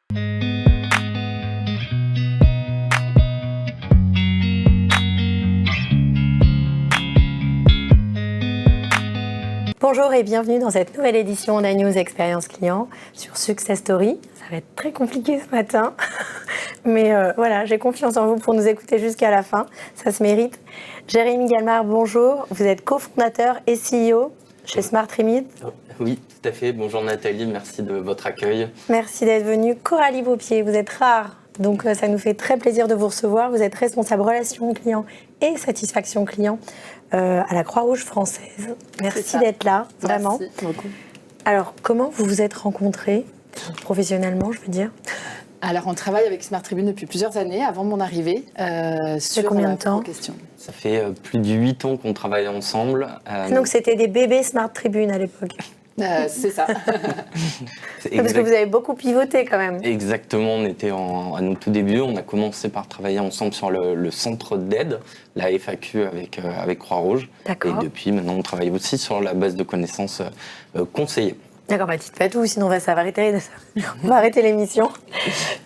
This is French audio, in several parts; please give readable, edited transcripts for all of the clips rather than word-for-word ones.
Bonjour et bienvenue dans cette nouvelle édition d'A-News Expérience Client sur Success Story. Ça va être très compliqué ce matin, mais voilà, j'ai confiance en vous pour nous écouter jusqu'à la fin, ça se mérite. Jérémy Galmard, bonjour, vous êtes cofondateur et CEO chez Smart Remit. Oui, tout à fait. Bonjour Nathalie, merci de votre accueil. Merci d'être venue. Coralie Beaupier, vous êtes rare, donc ça nous fait très plaisir de vous recevoir. Vous êtes responsable relations clients et satisfaction client à la Croix-Rouge française. Merci d'être là, vraiment. Merci beaucoup. Alors, comment vous vous êtes rencontrés, professionnellement, je veux dire? Alors, on travaille avec Smart Tribune depuis plusieurs années, avant mon arrivée. Sur combien de temps? Ça fait plus de 8 ans qu'on travaille ensemble. Donc, c'était des bébés Smart Tribune à l'époque. C'est ça. Parce que vous avez beaucoup pivoté quand même. Exactement, on était à nos tout débuts. On a commencé par travailler ensemble sur le centre d'aide, la FAQ avec Croix-Rouge. D'accord. Et depuis, maintenant, on travaille aussi sur la base de connaissances conseillées. D'accord, dites pas tout, sinon ça va arrêter l'émission.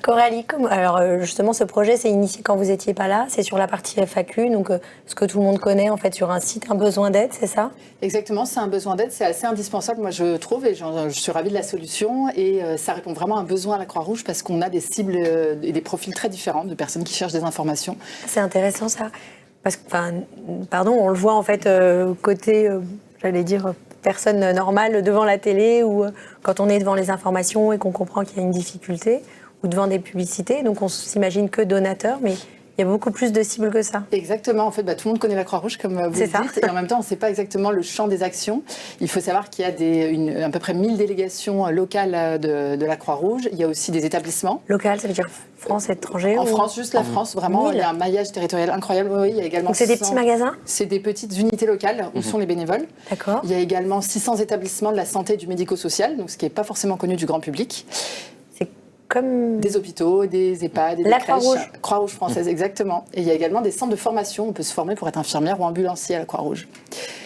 Coralie, alors justement, ce projet s'est initié quand vous n'étiez pas là. C'est sur la partie FAQ, donc ce que tout le monde connaît en fait sur un site, un besoin d'aide, c'est ça? Exactement, c'est un besoin d'aide, c'est assez indispensable, moi je trouve, et je suis ravie de la solution. Et ça répond vraiment à un besoin à la Croix-Rouge parce qu'on a des cibles et des profils très différents de personnes qui cherchent des informations. C'est intéressant ça, parce que, on le voit en fait côté, j'allais dire, personne normale devant la télé ou quand on est devant les informations et qu'on comprend qu'il y a une difficulté ou devant des publicités. Donc on s'imagine que donateur, mais il y a beaucoup plus de cibles que ça. Exactement, en fait, tout le monde connaît la Croix-Rouge, comme vous le dites, et en même temps, on ne sait pas exactement le champ des actions. Il faut savoir qu'il y a à peu près 1000 délégations locales de la Croix-Rouge. Il y a aussi des établissements. Local, ça veut dire France, étranger? En France, juste la France, vraiment, 1000. il y a un maillage territorial incroyable. Oui, il y a également donc c'est des petits magasins? C'est des petites unités locales où sont les bénévoles. D'accord. Il y a également 600 établissements de la santé et du médico-social, donc ce qui n'est pas forcément connu du grand public. Comme des hôpitaux, des EHPAD, des crèches. Croix-Rouge française, exactement. Et il y a également des centres de formation. On peut se former pour être infirmière ou ambulancier à la Croix-Rouge.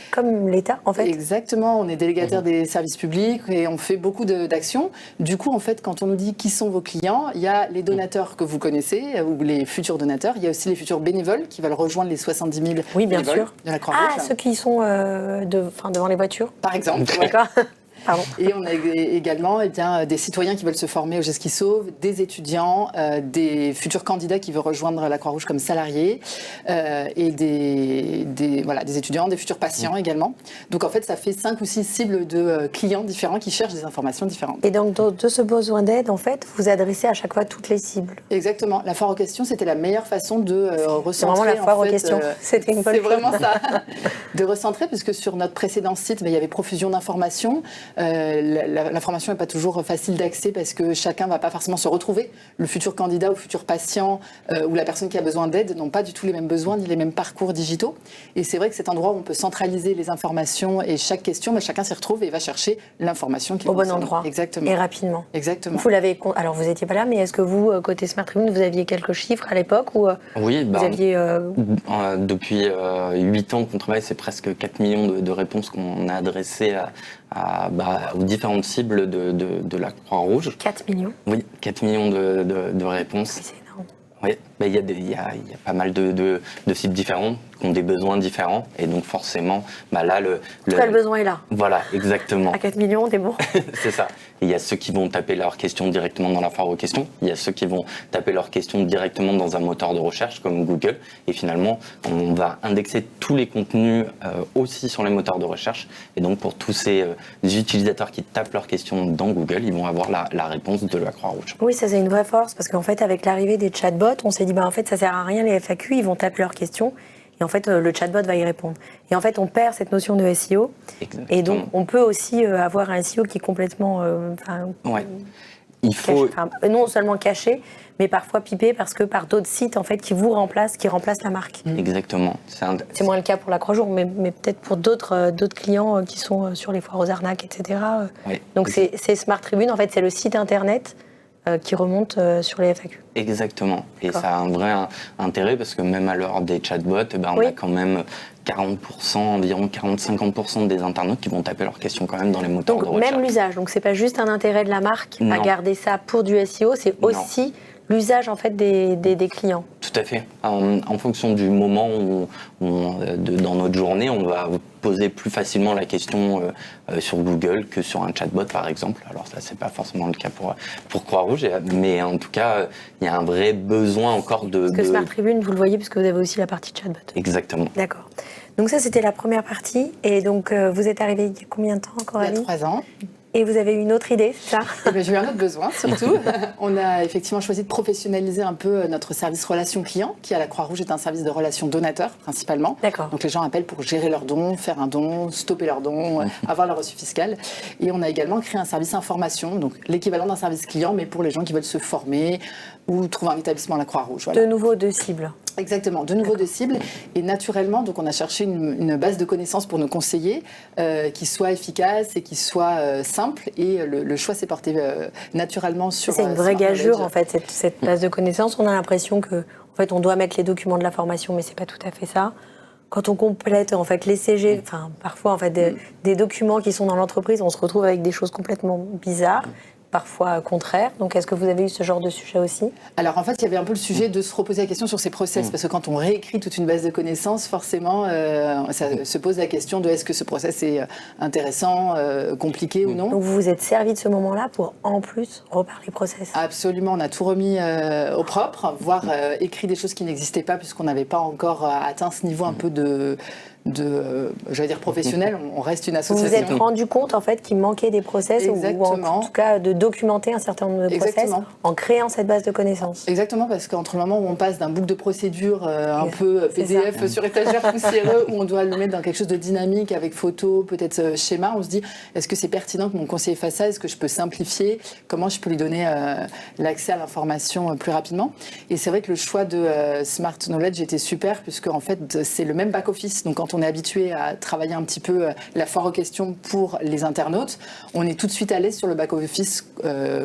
Comme l'État, en fait. Exactement. On est délégataire des services publics et on fait beaucoup d'actions. Du coup, en fait, quand on nous dit qui sont vos clients, il y a les donateurs que vous connaissez ou les futurs donateurs. Il y a aussi les futurs bénévoles qui veulent rejoindre les 70 000 bénévoles de la Croix-Rouge. Ah, ceux qui sont devant les voitures? Par exemple. D'accord. Pardon. Et on a également des citoyens qui veulent se former au Gestes qui Sauvent, des étudiants, des futurs candidats qui veulent rejoindre la Croix-Rouge comme salariés, et des étudiants, des futurs patients également. Donc en fait, ça fait 5 ou 6 cibles de clients différents qui cherchent des informations différentes. Et donc de ce besoin d'aide, en fait, vous adressez à chaque fois toutes les cibles? Exactement. La foire aux questions, c'était la meilleure façon de recentrer. C'est vraiment la foire aux questions. C'était une bonne C'est vraiment ça. De recentrer, parce que sur notre précédent site, il y avait profusion d'informations. L'information n'est pas toujours facile d'accès parce que chacun ne va pas forcément se retrouver. Le futur candidat ou futur patient ou la personne qui a besoin d'aide n'ont pas du tout les mêmes besoins ni les mêmes parcours digitaux. Et c'est vrai que c'est un endroit où on peut centraliser les informations et chaque question, chacun s'y retrouve et va chercher l'information qui au bon endroit. Exactement. Et rapidement. Exactement. Alors vous n'étiez pas là, mais est-ce que vous, côté Smart Tribune, vous aviez quelques chiffres à l'époque ou oui, vous aviez... depuis 8 ans qu'on travaille, c'est presque 4 millions de réponses qu'on a adressées aux différentes cibles de la Croix-Rouge. 4 millions? Oui, 4 millions de réponses. C'est énorme. Oui, il y a pas mal de cibles différentes qui ont des besoins différents. Et donc forcément, là, le besoin est là. Voilà, exactement. À 4 millions, t'es bon. C'est ça. Et il y a ceux qui vont taper leurs questions directement dans la foire aux questions. Il y a ceux qui vont taper leurs questions directement dans un moteur de recherche comme Google. Et finalement, on va indexer tous les contenus aussi sur les moteurs de recherche. Et donc, pour tous ces utilisateurs qui tapent leurs questions dans Google, ils vont avoir la réponse de la Croix-Rouge. Oui, ça c'est une vraie force parce qu'en fait, avec l'arrivée des chatbots, on s'est dit, en fait, ça sert à rien les FAQ, ils vont taper leurs questions. Et en fait, le chatbot va y répondre. Et en fait, on perd cette notion de SEO. Exactement. Et donc, on peut aussi avoir un SEO qui est complètement... Il faut... non seulement caché, mais parfois pipé par d'autres sites en fait, qui remplacent la marque. Exactement. C'est moins le cas pour la Croix-Rouge, mais peut-être pour d'autres clients qui sont sur les foires aux arnaques, etc. Oui. Donc, c'est Smart Tribune, en fait, c'est le site internet qui remontent sur les FAQ. Exactement. Et D'accord. ça a un vrai intérêt parce que même à l'heure des chatbots, on Oui. a quand même 40%, environ 40-50% des internautes qui vont taper leurs questions quand même dans les moteurs de Donc recherche. même l'usage, donc c'est pas juste un intérêt de la marque à Non. garder ça pour du SEO, c'est Non. aussi l'usage en fait des clients. Tout à fait. En fonction du moment dans notre journée, on va poser plus facilement la question sur Google que sur un chatbot, par exemple. Alors ça, c'est pas forcément le cas pour Croix-Rouge, mais en tout cas, il y a un vrai besoin encore de... Parce que Smart Tribune, vous le voyez, puisque vous avez aussi la partie chatbot. Exactement. D'accord. Donc ça, c'était la première partie. Et donc, vous êtes arrivé il y a combien de temps, Il y Coralie ? a 3 ans. Et vous avez eu une autre idée, c'est ça ? Eh ben, j'ai eu un autre besoin, surtout. On a effectivement choisi de professionnaliser un peu notre service relation client, qui à la Croix-Rouge est un service de relations donateurs, principalement. D'accord. Donc les gens appellent pour gérer leurs dons, faire un don, stopper leurs dons, avoir leur reçu fiscal. Et on a également créé un service information, donc l'équivalent d'un service client, mais pour les gens qui veulent se former ou trouver un établissement à la Croix-Rouge. Voilà. De nouveau, deux cibles. Exactement, de nouveau de cibles. Et naturellement, donc on a cherché une base de connaissances pour nos conseillers qui soit efficace et qui soit simple. Et le choix s'est porté naturellement sur... C'est une vraie Smart gageure, Knowledge. en fait, cette base de connaissances. On a l'impression que, en fait, on doit mettre les documents de la formation, mais c'est pas tout à fait ça. Quand on complète, en fait, les CG, enfin, parfois, en fait, des documents qui sont dans l'entreprise, on se retrouve avec des choses complètement bizarres, parfois contraires. Donc, est-ce que vous avez eu ce genre de sujet aussi ? Alors en fait, il y avait un peu le sujet de se reposer la question sur ces process, parce que quand on réécrit toute une base de connaissances, forcément, ça se pose la question de est-ce que ce process est intéressant, compliqué ou non. Donc, vous vous êtes servi de ce moment-là pour, en plus, reparler process. Absolument, on a tout remis au propre, voire écrit des choses qui n'existaient pas, puisqu'on n'avait pas encore atteint ce niveau un peu j'allais dire professionnel, on reste une Vous association. vous êtes rendu compte, en fait, qu'il manquait des process, ou en Exactement. tout cas de documenter un certain nombre de process Exactement. en créant cette base de connaissances. Exactement, parce qu'entre le moment où on passe d'un book de procédure un peu C'est PDF sur étagère poussiéreux, où on doit le mettre dans quelque chose de dynamique avec photo, peut-être schéma, on se dit est-ce que c'est pertinent que mon conseiller fasse ça ? Est-ce que je peux simplifier ? Comment je peux lui donner l'accès à l'information plus rapidement ? Et c'est vrai que le choix de Smart Knowledge était super, puisque en fait c'est le même back-office. Donc quand on est habitué à travailler un petit peu la foire aux questions pour les internautes, on est tout de suite à l'aise sur le back-office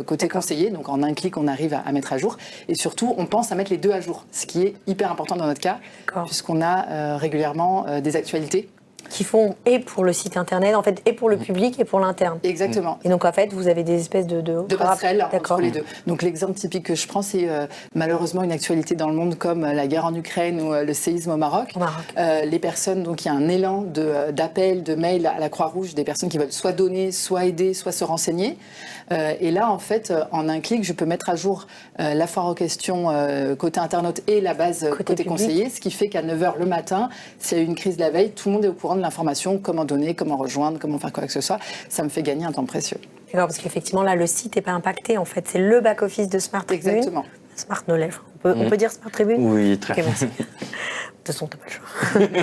côté conseiller. Donc en un clic, on arrive à mettre à jour. Et surtout, on pense à mettre les deux à jour, ce qui est hyper important dans notre cas, D'accord. puisqu'on a régulièrement des actualités. Qui font et pour le site internet, en fait, et pour le public et pour l'interne. Exactement. Et donc, en fait, vous avez des espèces de passerelles D'accord. entre les deux. Donc l'exemple typique que je prends, c'est malheureusement une actualité dans le monde comme la guerre en Ukraine ou le séisme au Maroc. Au Maroc. Les personnes, donc il y a un élan d'appels, de mails à la Croix-Rouge, des personnes qui veulent soit donner, soit aider, soit se renseigner. Et là, en fait, en un clic, je peux mettre à jour la foire aux questions côté internaute et la base côté public. conseiller, ce qui fait qu'à 9h le matin, s'il y a eu une crise la veille, tout le monde est au courant de l'information, comment donner, comment rejoindre, comment faire quoi que ce soit. Ça me fait gagner un temps précieux. D'accord, parce qu'effectivement, là, le site n'est pas impacté. En fait, c'est le back-office de Smart Tribune. Exactement. Smart Knowledge. On peut dire Smart Tribune ? Oui, très Ok, merci. De toute façon, t'as pas le choix.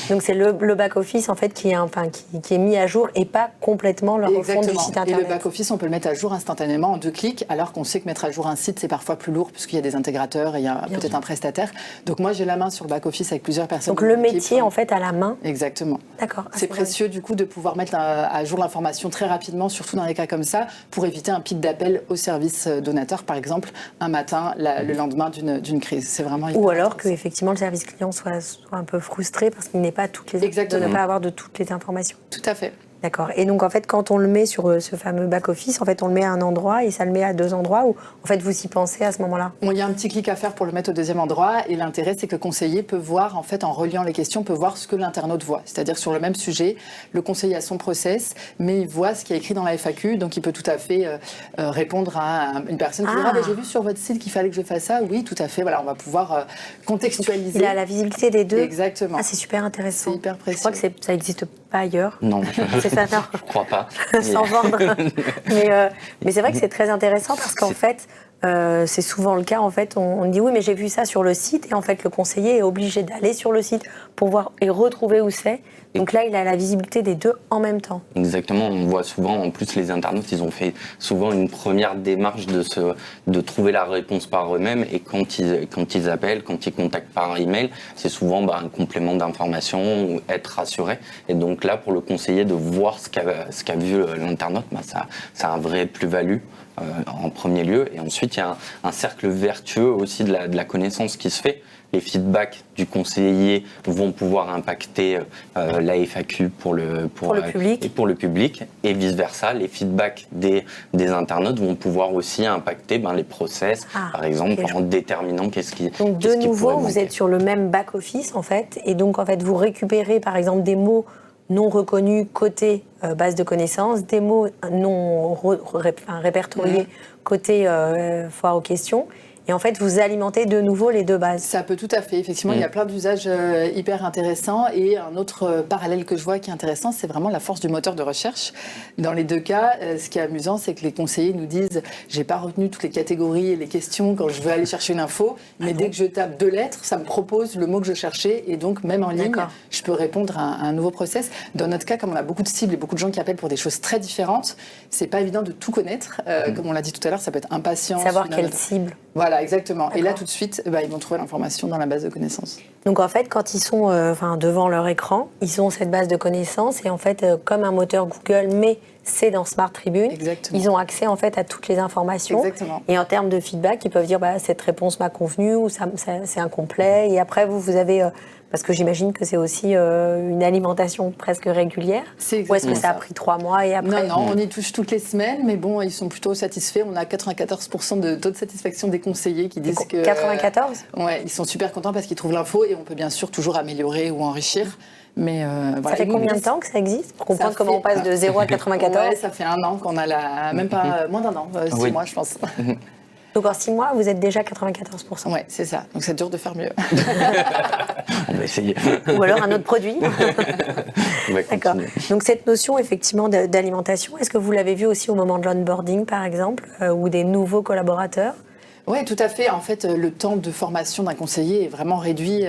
Donc, c'est le back-office, en fait, qui est mis à jour et pas complètement la refonte du Exactement. site Et internet. le back-office, on peut le mettre à jour instantanément en 2 clics, alors qu'on sait que mettre à jour un site, c'est parfois plus lourd, puisqu'il y a des intégrateurs et il y a peut-être un prestataire. Donc moi, j'ai la main sur le back-office avec plusieurs personnes. Donc, de le mon équipe. métier, en fait, à la main. Exactement. D'accord. Ah, C'est précieux, du coup, de pouvoir mettre à jour l'information très rapidement, surtout dans les cas comme ça, pour éviter un pic d'appel au service donateur, par exemple, un matin, le lendemain d'une crise. C'est vraiment hyper Ou alors intéressant. qu'effectivement, le service client soit un peu frustré parce qu'il n'est pas de Exactement. ne pas avoir de toutes les informations. Tout à fait. D'accord. Et donc, en fait, quand on le met sur ce fameux back-office, en fait, on le met à un endroit et ça le met à 2 endroits où, en fait, vous y pensez à ce moment-là. Bon, il y a un petit clic à faire pour le mettre au deuxième endroit et l'intérêt, c'est que le conseiller peut voir, en fait, en reliant les questions, peut voir ce que l'internaute voit. C'est-à-dire sur le même sujet, le conseiller a son process, mais il voit ce qui est écrit dans la FAQ, donc il peut tout à fait répondre à une personne qui dira j'ai vu sur votre site qu'il fallait que je fasse ça. Oui, tout à fait. Voilà, on va pouvoir contextualiser. Il a la visibilité des deux. Exactement. Ah, c'est super intéressant. C'est hyper précieux. Je crois que ça n'existe pas ailleurs. Non, C'est ça, non. je crois pas. Sans vendre. Mais c'est vrai que c'est très intéressant parce qu'en fait, c'est souvent le cas, en fait, on dit oui, mais j'ai vu ça sur le site, et en fait, le conseiller est obligé d'aller sur le site pour voir et retrouver où c'est. Donc là, il a la visibilité des deux en même temps. Exactement, on voit souvent, en plus les internautes, ils ont fait souvent une première démarche de trouver la réponse par eux-mêmes, et quand ils appellent, quand ils contactent par email, c'est souvent un complément d'information ou être rassuré. Et donc là, pour le conseiller, de voir ce qu'a vu l'internaute, ça a un vrai plus-value. En premier lieu, et ensuite il y a un cercle vertueux aussi de la connaissance qui se fait. Les feedbacks du conseiller vont pouvoir impacter la FAQ pour le public. Et pour le public, et vice versa, les feedbacks des internautes vont pouvoir aussi impacter les process, par exemple, en déterminant qu'est-ce qui. Donc de nouveau, vous êtes sur le même back office en fait, et donc en fait vous récupérez par exemple des mots non reconnus côté base de connaissances, des mots non répertoriés côté foire aux questions. Et en fait, vous alimentez de nouveau les deux bases. Ça peut tout à fait. Effectivement, il y a plein d'usages hyper intéressants. Et un autre parallèle que je vois qui est intéressant, c'est vraiment la force du moteur de recherche. Dans les deux cas, ce qui est amusant, c'est que les conseillers nous disent « j'ai pas retenu toutes les catégories et les questions quand je veux aller chercher une info, mais dès que je tape 2 lettres, ça me propose le mot que je cherchais. Et donc, même en ligne, je peux répondre à un nouveau process. » Dans notre cas, comme on a beaucoup de cibles et beaucoup de gens qui appellent pour des choses très différentes, c'est pas évident de tout connaître. Comme on l'a dit tout à l'heure, ça peut être impatience. Savoir quelle cible. Voilà, exactement. Et là, tout de suite, ils vont trouver l'information dans la base de connaissances. Donc, en fait, quand ils sont devant leur écran, ils ont cette base de connaissances et en fait, comme un moteur Google, mais c'est dans Smart Tribune, ils ont accès en fait à toutes les informations. Exactement. Et en termes de feedback, ils peuvent dire cette réponse m'a convenu ou c'est incomplet. Et après, vous avez... parce que j'imagine que c'est aussi une alimentation presque régulière. Ou est-ce que ça a pris 3 mois et après... Non, on y touche toutes les semaines, mais bon, ils sont plutôt satisfaits. On a 94% de taux de satisfaction des conseillers qui disent que... 94 ouais, ils sont super contents parce qu'ils trouvent l'info et on peut bien sûr toujours améliorer ou enrichir. Mais ça fait combien de temps que ça existe pour comprendre comment on passe de 0 à 94? Ouais, ça fait 1 an qu'on a même pas moins d'1 an, 6 mois je pense. Donc en 6 mois, vous êtes déjà 94%. Ouais, c'est ça. Donc c'est dur de faire mieux. On va essayer. Ou alors un autre produit. D'accord. Donc cette notion effectivement d'alimentation, est-ce que vous l'avez vu aussi au moment de l'onboarding par exemple, ou des nouveaux collaborateurs? Oui, tout à fait. En fait, le temps de formation d'un conseiller est vraiment réduit.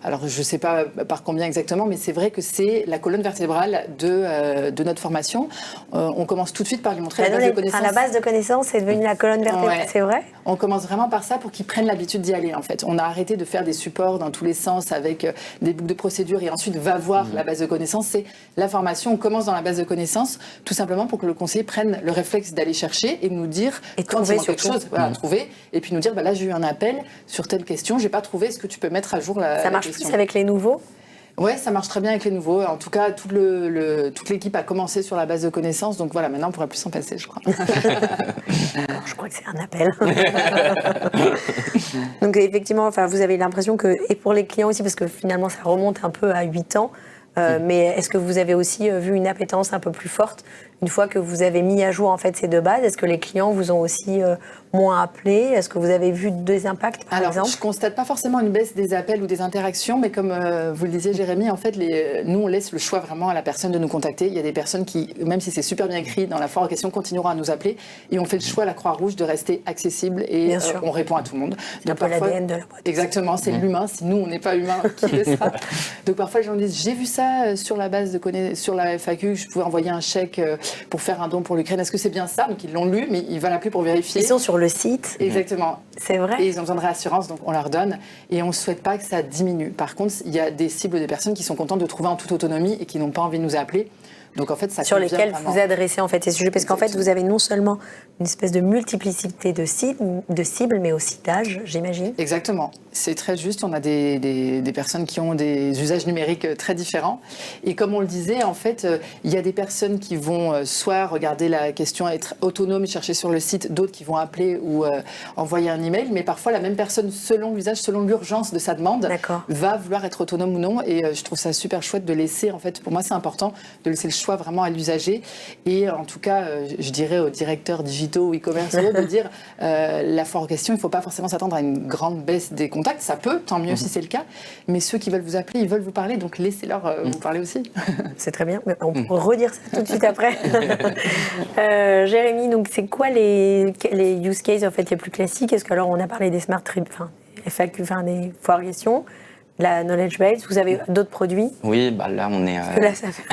Alors, je ne sais pas par combien exactement, mais c'est vrai que c'est la colonne vertébrale de notre formation. On commence tout de suite par lui montrer la base de connaissances. La base de connaissances est devenue la colonne vertébrale, c'est vrai? On commence vraiment par ça pour qu'ils prennent l'habitude d'y aller, en fait. On a arrêté de faire des supports dans tous les sens avec des boucles de procédure et ensuite va voir la base de connaissances. C'est la formation. On commence dans la base de connaissances tout simplement pour que le conseiller prenne le réflexe d'aller chercher et nous dire quand il manque quelque chose. Voilà, trouver. Et puis nous dire, là j'ai eu un appel sur telle question, j'ai pas trouvé, est-ce que tu peux mettre à jour la question? Ça marche plus avec les nouveaux? Ouais, ça marche très bien avec les nouveaux. En tout cas, toute l'équipe a commencé sur la base de connaissances, donc voilà, maintenant on pourra plus s'en passer, je crois. Je crois que c'est un appel. Donc effectivement, vous avez l'impression que, et pour les clients aussi, parce que finalement ça remonte un peu à 8 ans, mais est-ce que vous avez aussi vu une appétence un peu plus forte une fois que vous avez mis à jour en fait ces deux bases? Est-ce que les clients vous ont aussi moins appelé? Est-ce que vous avez vu des impacts par exemple? Je constate pas forcément une baisse des appels ou des interactions, mais comme vous le disiez Jérémy, en fait, nous on laisse le choix vraiment à la personne de nous contacter. Il y a des personnes qui, même si c'est super bien écrit dans la foire aux questions, continueront à nous appeler et on fait le choix à la Croix-Rouge de rester accessible et on répond à tout le monde. C'est un peu l'ADN de la boîte. Exactement, c'est l'humain. Si nous on n'est pas humain, qui le sera? Donc parfois les gens me disent, j'ai vu ça sur la base de sur la FAQ, je pouvais envoyer un chèque pour faire un don pour l'Ukraine. Est-ce que c'est bien ça? Donc ils l'ont lu, mais ils veulent appeler pour vérifier. Ils sont sur le site. Exactement. C'est vrai. Et ils ont besoin de réassurance, donc on leur donne. Et on ne souhaite pas que ça diminue. Par contre, il y a des cibles de personnes qui sont contentes de trouver en toute autonomie et qui n'ont pas envie de nous appeler. Donc en fait, ça sur lesquels vraiment. vous adressez en fait ces sujets, parce qu'en fait vous avez non seulement une espèce de multiplicité de cibles, mais aussi d'âge, j'imagine. Exactement, c'est très juste. On a des personnes qui ont des usages numériques très différents. Et comme on le disait, en fait, il y a des personnes qui vont soit regarder la question, être autonomes, chercher sur le site, d'autres qui vont appeler ou envoyer un email. Mais parfois, la même personne, selon l'usage, selon l'urgence de sa demande, va vouloir être autonome ou non. Et je trouve ça super chouette de laisser, en fait, pour moi c'est important, de laisser le choix choix vraiment à l'usager. Et en tout cas, je dirais aux directeurs digitaux ou e-commerce de dire la foire aux questions, il ne faut pas forcément s'attendre à une grande baisse des contacts. Ça peut, tant mieux si c'est le cas. Mais ceux qui veulent vous appeler, ils veulent vous parler, donc laissez-leur vous parler aussi. C'est très bien. Mais on peut redire ça tout de suite après. Jérémy, donc c'est quoi les use cases en fait les plus classiques? Est-ce que alors on a parlé des smart trip, FAQ, des foires à questions, la knowledge base, vous avez d'autres produits? Oui, là on est... Là, ça fait...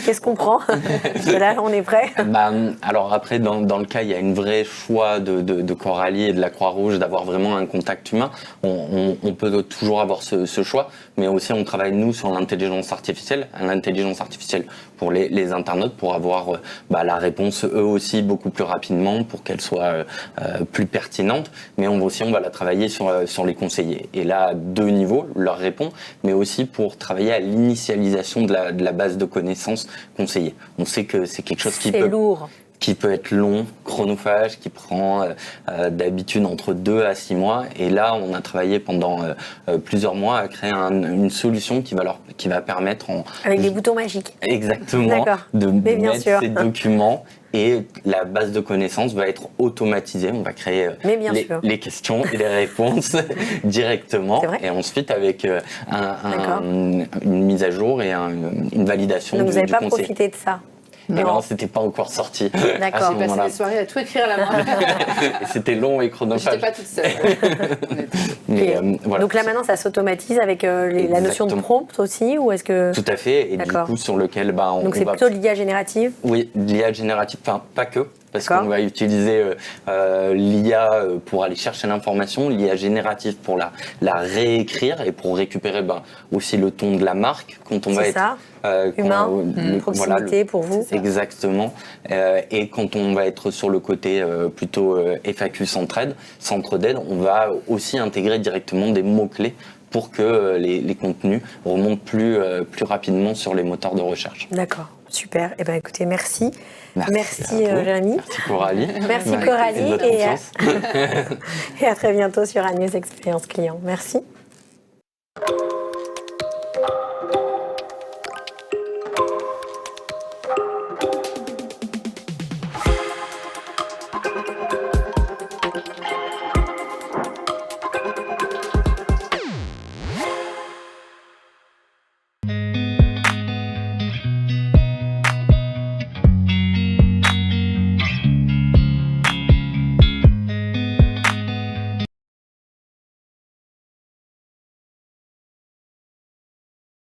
Qu'est-ce qu'on prend? Parce que là, on est prêt. Alors après, dans le cas, il y a une vraie choix de Coralie et de la Croix-Rouge d'avoir vraiment un contact humain. On peut toujours avoir ce choix, mais aussi on travaille nous sur l'intelligence artificielle pour les internautes, pour avoir la réponse eux aussi beaucoup plus rapidement, pour qu'elle soit plus pertinente. Mais on va la travailler sur les conseillers. Et là, à deux niveaux, leur répond, mais aussi pour travailler à l'initialisation de la base de connaissances conseillées. On sait que c'est quelque chose qui peut être long, chronophage, qui prend d'habitude entre 2 à 6 mois. Et là, on a travaillé pendant plusieurs mois à créer une solution qui va permettre... Avec des boutons magiques. Exactement. De mettre ces documents. Et la base de connaissances va être automatisée. On va créer les questions et les réponses directement. Et ensuite, avec une mise à jour et une validation du conseiller. Donc vous n'avez pas profité de ça? Non, c'était pas encore sorti. D'accord. J'ai passé des soirées à tout écrire à la main. Et c'était long et chronophage. J'étais pas toute seule. Voilà. Donc là maintenant, ça s'automatise avec la notion de prompt aussi, ou est-ce que... Tout à fait. Et du coup, sur lequel donc c'est plutôt l'IA générative? Oui, l'IA générative. Enfin, pas que. Parce qu'on va utiliser l'IA pour aller chercher l'information, l'IA générative pour la réécrire et pour récupérer aussi le ton de la marque quand on va être humain, proximité pour vous. Exactement. Et quand on va être sur le côté plutôt FAQ centre d'aide, on va aussi intégrer directement des mots-clés pour que les contenus remontent plus rapidement sur les moteurs de recherche. D'accord, super. Eh bien écoutez, merci. Merci Jérémy. Merci Coralie. Merci Coralie. Et à très bientôt sur News Expérience Client. Merci.